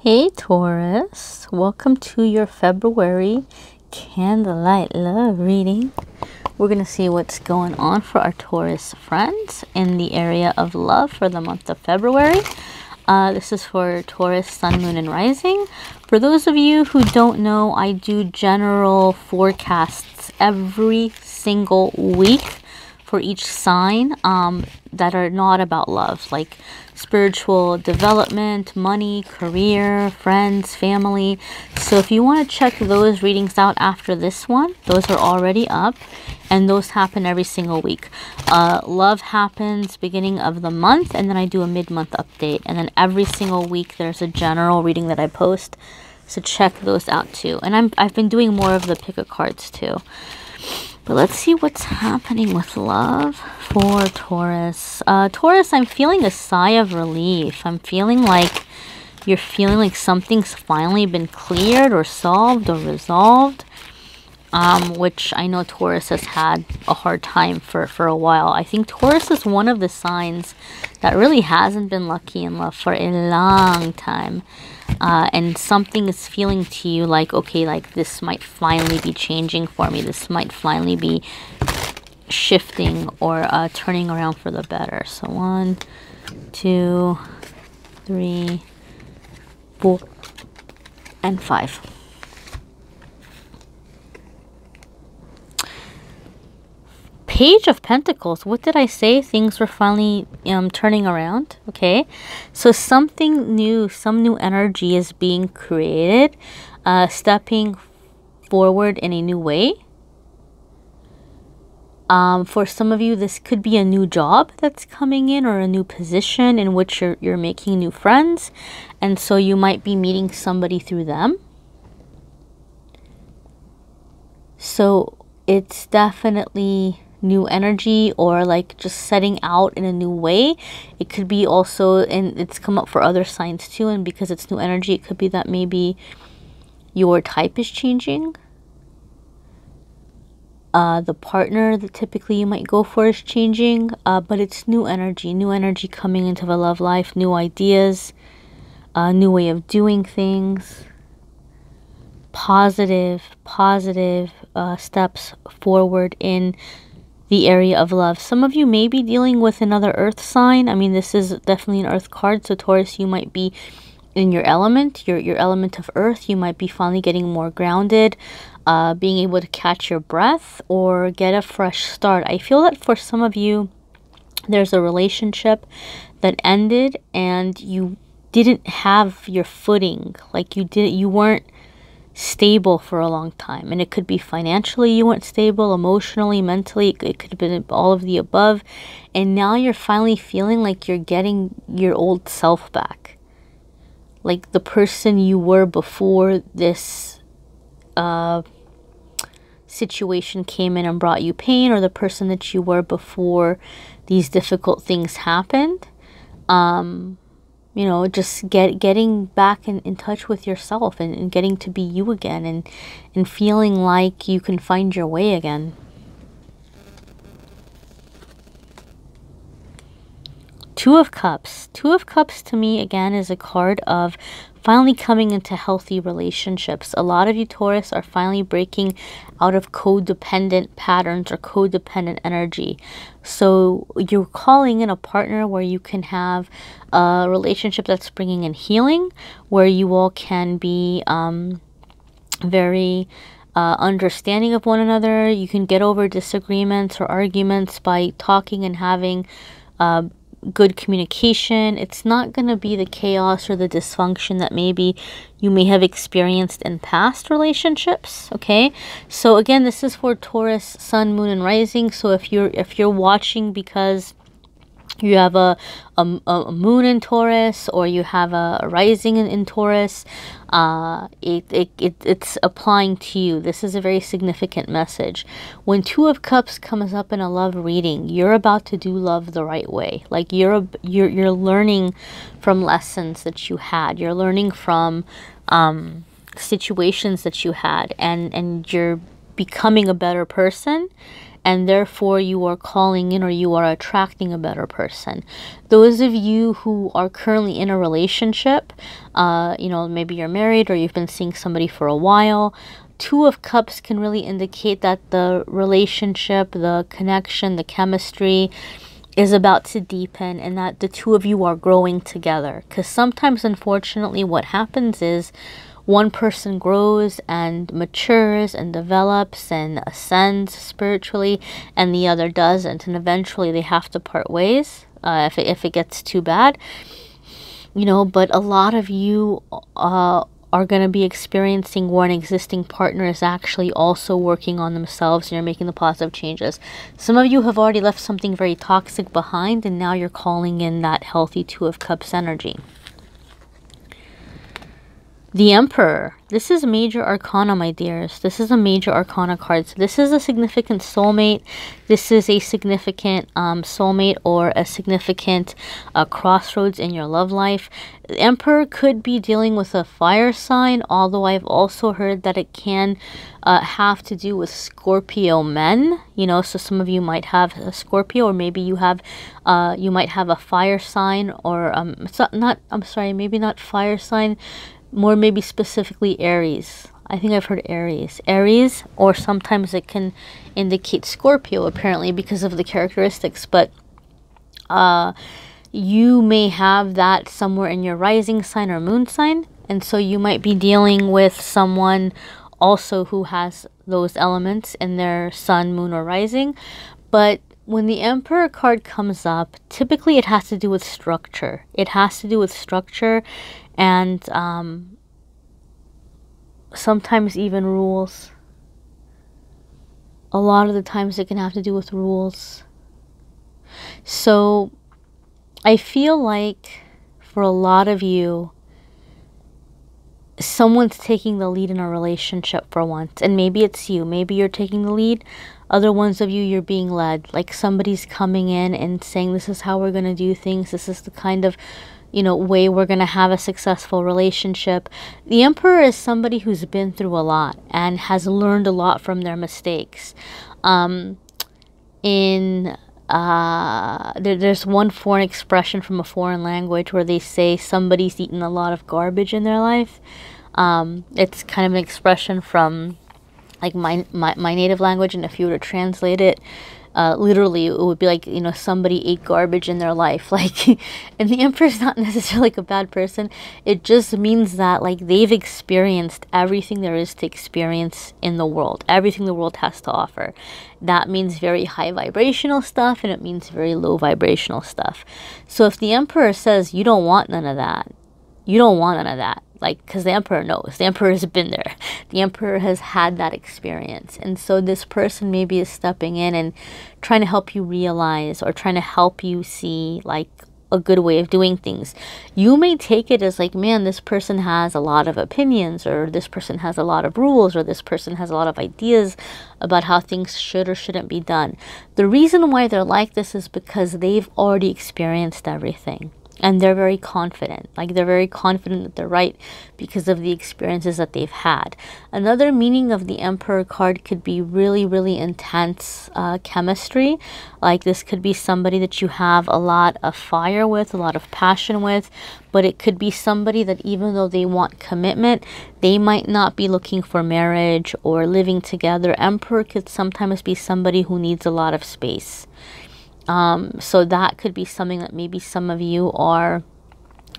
Hey Taurus, welcome to your February candlelight love reading. We're going to see what's going on for our Taurus friends in the area of love for the month of February. This is for Taurus, Sun, Moon, and Rising. For those of you who don't know, I do general forecasts every single week for each sign that are not about love, like spiritual development, money, career, friends, family. So if you want to check those readings out after this one, those are already up, and those happen every single week. Love happens beginning of the month, and then I do a mid-month update, and then every single week there's a general reading that I post. So check those out too. And I've been doing more of the pick a cards too. But let's see what's happening with love for Taurus. Taurus, I'm feeling a sigh of relief. I'm feeling like you're feeling like something's finally been cleared or solved or resolved. Which I know Taurus has had a hard time for a while. I think Taurus is one of the signs that really hasn't been lucky in love for a long time. And something is feeling to you like, okay, like this might finally be changing for me. This might finally be shifting or turning around for the better. So 1, 2, 3, 4, and 5. Page of Pentacles. What did I say? Things were finally turning around. Okay, so something new, some new energy is being created, stepping forward in a new way. For some of you, this could be a new job that's coming in, or a new position in which you're making new friends, and so you might be meeting somebody through them. So it's definitely new energy, or like just setting out in a new way. It could be also, and it's come up for other signs too, and because it's new energy, it could be that maybe your type is changing. The partner that typically you might go for is changing, but it's new energy coming into the love life, new ideas, new way of doing things, positive steps forward in the area of love. Some of you may be dealing with another earth sign. I mean, this is definitely an earth card. So Taurus, you might be in your element, your element of earth. You might be finally getting more grounded, being able to catch your breath or get a fresh start. I feel that for some of you, there's a relationship that ended and you didn't have your footing. Like you weren't stable for a long time, and it could be financially you weren't stable, emotionally, mentally, it could have been all of the above, and now you're finally feeling like you're getting your old self back, like the person you were before this situation came in and brought you pain, or the person that you were before these difficult things happened. You know, just getting back in touch with yourself, and getting to be you again, and feeling like you can find your way again. Two of Cups. Two of Cups to me, again, is a card of finally coming into healthy relationships. A lot of you, Taurus, are finally breaking out of codependent patterns or codependent energy. So you're calling in a partner where you can have a relationship that's bringing in healing, where you all can be very understanding of one another. You can get over disagreements or arguments by talking and having good communication. It's not going to be the chaos or the dysfunction that maybe you may have experienced in past relationships. Okay, so again, this is for Taurus, Sun, Moon, and Rising. So if you're watching because you have a moon in Taurus, or you have a rising in Taurus, it's applying to you. This is a very significant message. When Two of Cups comes up in a love reading, you're about to do love the right way. Like you're learning from lessons that you had. You're learning from situations that you had, and you're becoming a better person. and therefore you are calling in or you are attracting a better person. Those of you who are currently in a relationship, you know, maybe you're married or you've been seeing somebody for a while, Two of Cups can really indicate that the relationship, the connection, the chemistry is about to deepen, and that the two of you are growing together. Because sometimes, unfortunately, what happens is one person grows and matures and develops and ascends spiritually, and the other doesn't, and eventually they have to part ways if it gets too bad, you know. But a lot of you are going to be experiencing where an existing partner is actually also working on themselves, and you're making the positive changes. Some of you have already left something very toxic behind, and now you're calling in that healthy Two of Cups energy. The Emperor. This is major arcana, my dears. This is a major arcana card. So this is a significant soulmate. This is a significant soulmate or a significant crossroads in your love life. The Emperor could be dealing with a fire sign, although I've also heard that it can have to do with Scorpio men. You know, so some of you might have a Scorpio, or maybe you have, you might have a fire sign, or maybe not fire sign, more maybe specifically Aries. I think I've heard Aries, or sometimes it can indicate Scorpio, apparently, because of the characteristics. But you may have that somewhere in your rising sign or moon sign, and so you might be dealing with someone also who has those elements in their sun, moon, or rising. But when the Emperor card comes up, typically it has to do with structure. It has to do with structure, and sometimes even rules. A lot of the times it can have to do with rules. So I feel like for a lot of you, someone's taking the lead in a relationship for once. And maybe it's you. Maybe you're taking the lead. Other ones of you, you're being led. Like somebody's coming in and saying, this is how we're going to do things. This is the kind of, you know, way we're going to have a successful relationship. The Emperor is somebody who's been through a lot and has learned a lot from their mistakes. There's one foreign expression from a foreign language where they say somebody's eaten a lot of garbage in their life. It's kind of an expression from like my native language, and if you were to translate it, literally it would be like, you know, somebody ate garbage in their life, like. And the Emperor's not necessarily like a bad person. It just means that like they've experienced everything there is to experience in the world, everything the world has to offer. That means very high vibrational stuff, and it means very low vibrational stuff. So if the Emperor says you don't want none of that, you don't want none of that. Like, because the Emperor knows. The Emperor has been there. The Emperor has had that experience. And so this person maybe is stepping in and trying to help you realize, or trying to help you see, like, a good way of doing things. You may take it as like, man, this person has a lot of opinions, or this person has a lot of rules, or this person has a lot of ideas about how things should or shouldn't be done. The reason why they're like this is because they've already experienced everything. And they're very confident. Like, they're very confident that they're right because of the experiences that they've had. Another meaning of the Emperor card could be really, really intense chemistry. Like, this could be somebody that you have a lot of fire with, a lot of passion with. But it could be somebody that even though they want commitment, they might not be looking for marriage or living together. Emperor could sometimes be somebody who needs a lot of space. So that could be something that maybe some of you are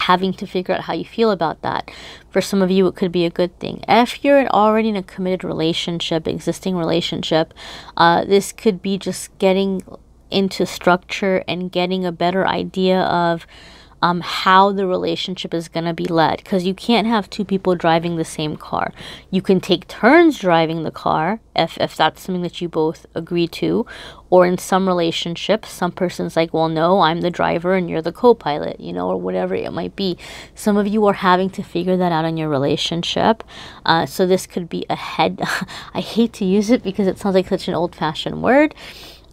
having to figure out how you feel about that. For some of you, it could be a good thing. If you're already in a committed relationship, existing relationship, this could be just getting into structure and getting a better idea of how the relationship is going to be led. Because you can't have two people driving the same car. You can take turns driving the car if that's something that you both agree to. Or in some relationships, some person's like, well, no, I'm the driver and you're the co-pilot, you know, or whatever it might be. Some of you are having to figure that out in your relationship. So this could be a head. I hate to use it because it sounds like such an old-fashioned word.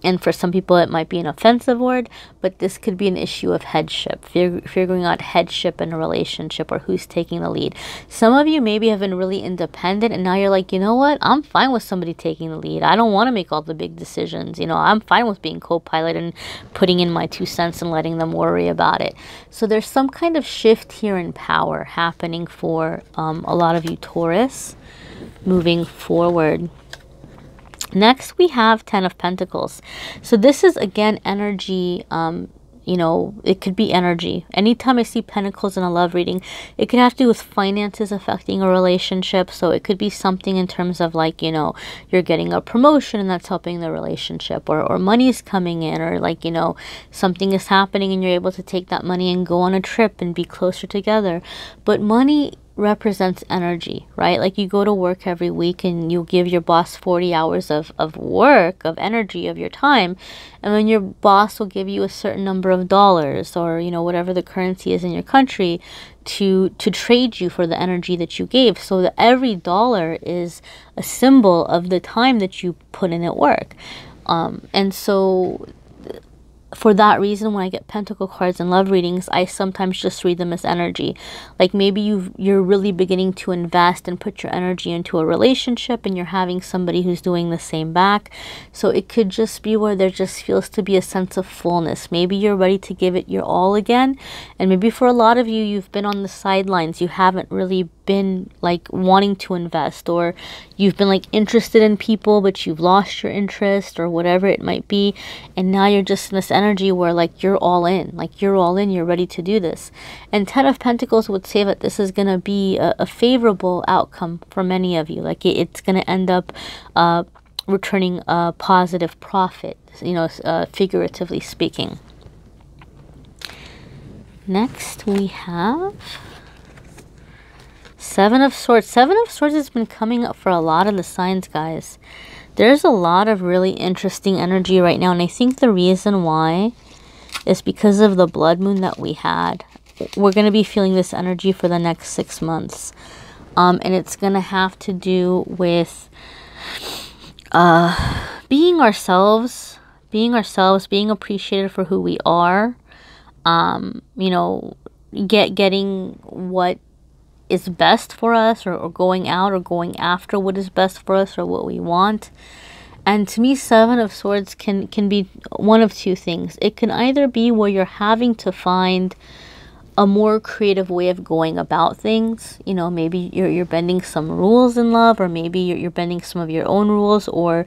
And for some people, it might be an offensive word, but this could be an issue of headship, figuring out headship in a relationship or who's taking the lead. Some of you maybe have been really independent, and now you're like, you know what? I'm fine with somebody taking the lead. I don't want to make all the big decisions. You know, I'm fine with being co-pilot and putting in my 2 cents and letting them worry about it. So there's some kind of shift here in power happening for a lot of you Taurus moving forward. Next, we have 10 of Pentacles. So this is, again, energy. You know, it could be energy. Anytime I see Pentacles in a love reading, it could have to do with finances affecting a relationship. So it could be something in terms of like, you know, you're getting a promotion and that's helping the relationship, or money's coming in, or like, you know, something is happening and you're able to take that money and go on a trip and be closer together. But money represents energy, right? Like you go to work every week and you give your boss 40 hours of work, of energy, of your time, and then your boss will give you a certain number of dollars, or you know, whatever the currency is in your country, to trade you for the energy that you gave. So that every dollar is a symbol of the time that you put in at work. And so for that reason, when I get pentacle cards in love readings, I sometimes just read them as energy. Like maybe you're really beginning to invest and put your energy into a relationship, and you're having somebody who's doing the same back. So it could just be where there just feels to be a sense of fullness. Maybe you're ready to give it your all again. And maybe for a lot of you, you've been on the sidelines. You haven't really been like wanting to invest, or you've been like interested in people but you've lost your interest, or whatever it might be, and now you're just in this energy where like you're all in, you're ready to do this. And 10 of Pentacles would say that this is going to be a favorable outcome for many of you. Like it's going to end up returning a positive profit, you know, figuratively speaking. Next we have 7 of Swords. 7 of Swords has been coming up for a lot of the signs, guys. There's a lot of really interesting energy right now, and I think the reason why is because of the blood moon that we had. We're going to be feeling this energy for the next 6 months, and it's going to have to do with being ourselves, being appreciated for who we are, you know, getting what is best for us, or going out or going after what is best for us or what we want. And to me, 7 of Swords can be one of 2 things. It can either be where you're having to find a more creative way of going about things. You know, maybe you're bending some rules in love, or maybe you're bending some of your own rules, or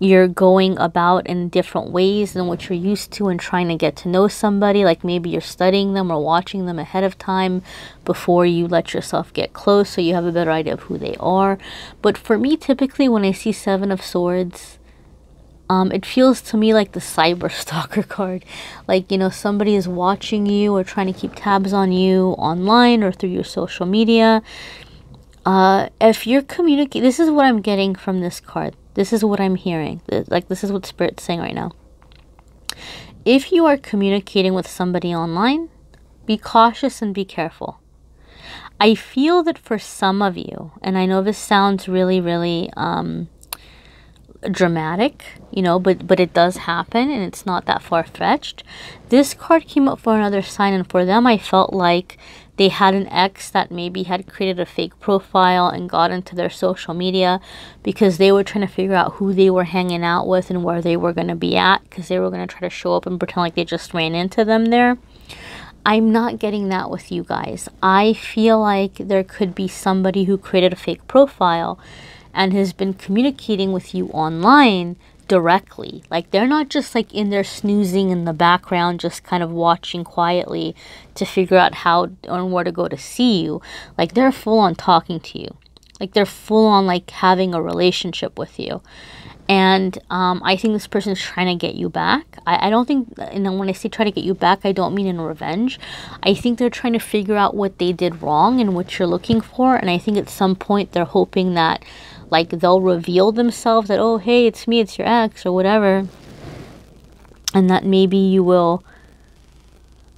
you're going about in different ways than what you're used to and trying to get to know somebody. Like maybe you're studying them or watching them ahead of time before you let yourself get close, so you have a better idea of who they are. But for me, typically when I see 7 of Swords, it feels to me like the cyber stalker card. Like, you know, somebody is watching you or trying to keep tabs on you online or through your social media. If you're communicating, this is what I'm getting from this card. This is what I'm hearing. Like, this is what Spirit's saying right now. If you are communicating with somebody online, be cautious and be careful. I feel that for some of you, and I know this sounds really, really dramatic, you know, but it does happen, and it's not that far-fetched. This card came up for another sign, and for them, I felt like they had an ex that maybe had created a fake profile and got into their social media because they were trying to figure out who they were hanging out with and where they were going to be at, because they were going to try to show up and pretend like they just ran into them there. I'm not getting that with you guys. I feel like there could be somebody who created a fake profile and has been communicating with you online directly. Like, they're not just like in there snoozing in the background, just kind of watching quietly to figure out how and where to go to see you. Like, they're full on talking to you. Like, they're full on like having a relationship with you. And I think this person is trying to get you back. I don't think, and when I say try to get you back, I don't mean in revenge. I think they're trying to figure out what they did wrong and what you're looking for. And I think at some point they're hoping that like they'll reveal themselves, that, oh, hey, it's me, it's your ex, or whatever. And that maybe you will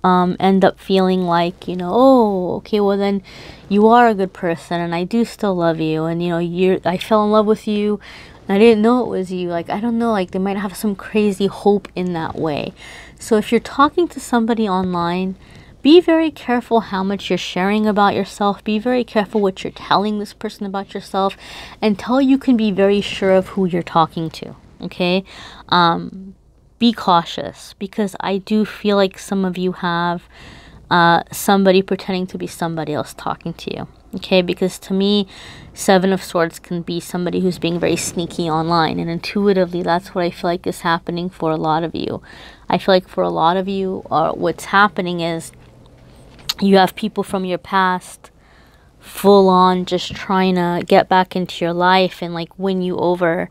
end up feeling like, you know, oh, okay, well then you are a good person and I do still love you. And, you know, I fell in love with you I didn't know it was you. Like, I don't know, like they might have some crazy hope in that way. So if you're talking to somebody online, be very careful how much you're sharing about yourself. Be very careful what you're telling this person about yourself until you can be very sure of who you're talking to. Okay? Be cautious, because I do feel like some of you have somebody pretending to be somebody else talking to you. Okay, because to me, Seven of Swords can be somebody who's being very sneaky online, and intuitively that's what I feel like is happening for a lot of you. I feel like for a lot of you, what's happening is you have people from your past full on just trying to get back into your life and like win you over.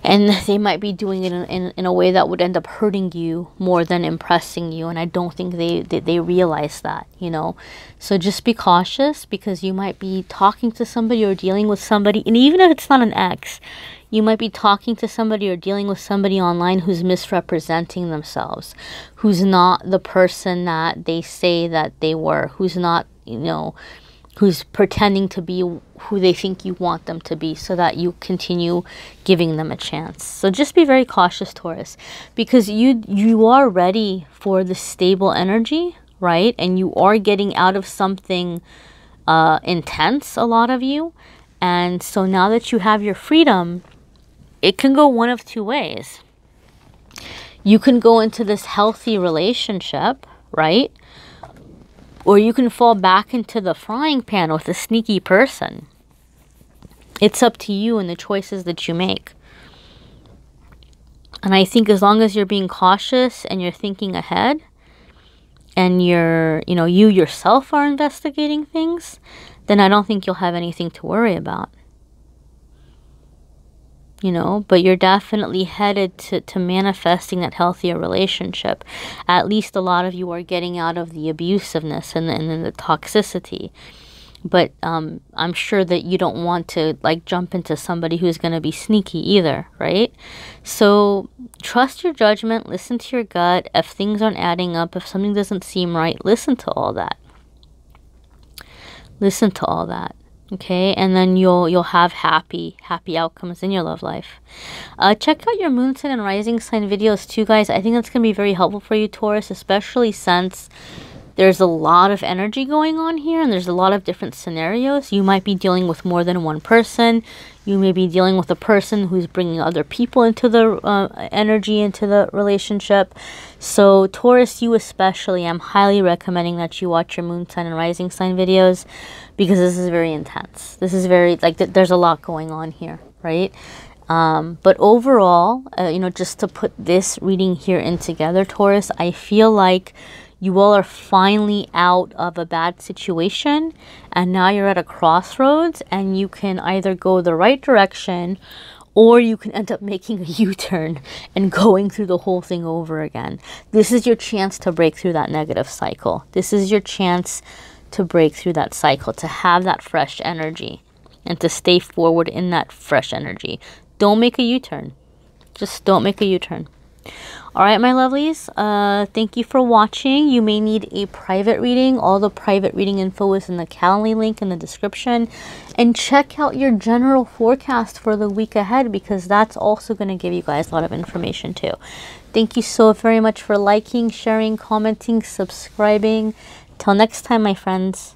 And they might be doing it in a way that would end up hurting you more than impressing you. And I don't think they realize that, you know. So just be cautious, because you might be talking to somebody or dealing with somebody. And even if it's not an ex, you might be talking to somebody or dealing with somebody online who's misrepresenting themselves, who's not the person that they say that they were, who's not, you know, who's pretending to be who they think you want them to be, so that you continue giving them a chance. So just be very cautious, Taurus, because you are ready for the stable energy, right? And you are getting out of something intense, a lot of you. And so now that you have your freedom, it can go one of two ways. You can go into this healthy relationship, right? Or you can fall back into the frying pan with a sneaky person. It's up to you and the choices that you make. And I think as long as you're being cautious and you're thinking ahead, and you're, you know, you yourself are investigating things, then I don't think you'll have anything to worry about. You know, but you're definitely headed to manifesting that healthier relationship. At least a lot of you are getting out of the abusiveness and the toxicity. But I'm sure that you don't want to like jump into somebody who's going to be sneaky either, right? So trust your judgment, listen to your gut. If things aren't adding up, if something doesn't seem right, listen to all that. Listen to all that. Okay, and then you'll have happy outcomes in your love life. Check out your moon sign and rising sign videos too, guys. I think that's going to be very helpful for you, Taurus, especially since there's a lot of energy going on here and there's a lot of different scenarios. You might be dealing with more than one person. You may be dealing with a person who's bringing other people into the energy, into the relationship. So Taurus, you especially, I'm highly recommending that you watch your moon sign and rising sign videos, because this is very intense. This is very, like, there's a lot going on here, right? But overall, you know, just to put this reading here in together, Taurus, I feel like you all are finally out of a bad situation, and now you're at a crossroads, and you can either go the right direction, or you can end up making a U-turn and going through the whole thing over again. This is your chance to break through that negative cycle. This is your chance to break through that cycle, to have that fresh energy, and to stay forward in that fresh energy. Don't make a U-turn. Just don't make a U-turn. All right, my lovelies, thank you for watching. You may need a private reading. All the private reading info is in the Calendly link in the description. And check out your general forecast for the week ahead, because that's also going to give you guys a lot of information too. Thank you so very much for liking, sharing, commenting, subscribing. Till next time, my friends.